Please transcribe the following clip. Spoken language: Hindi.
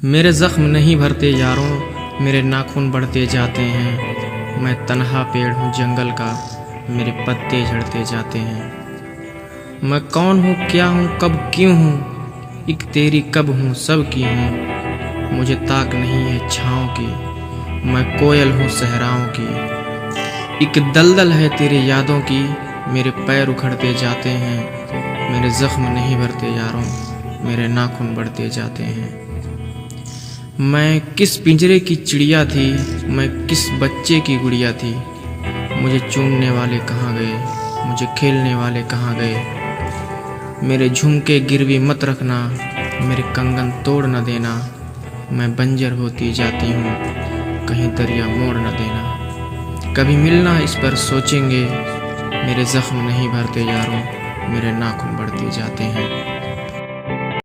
मेरे ज़ख्म नहीं भरते यारों, मेरे नाखून बढ़ते जाते हैं। मैं तन्हा पेड़ हूँ जंगल का, मेरे पत्ते झड़ते जाते हैं। मैं कौन हूँ, क्या हूँ, कब क्यों हूँ, एक तेरी कब हूँ, सब की हूँ। मुझे ताक नहीं है छाँव की, मैं कोयल हूँ सहराओं की। एक दलदल है तेरे यादों की, मेरे पैर उखड़ते जाते हैं। मेरे ज़ख्म नहीं भरते यारों, मेरे नाखून बढ़ते जाते हैं। मैं किस पिंजरे की चिड़िया थी, मैं किस बच्चे की गुड़िया थी। मुझे चूमने वाले कहाँ गए, मुझे खेलने वाले कहाँ गए। मेरे झुमके गिरवी मत रखना, मेरे कंगन तोड़ न देना। मैं बंजर होती जाती हूँ, कहीं दरिया मोड़ न देना। कभी मिलना इस पर सोचेंगे, मेरे ज़ख्म नहीं भरते यारों, मेरे नाखून बढ़ते जाते हैं।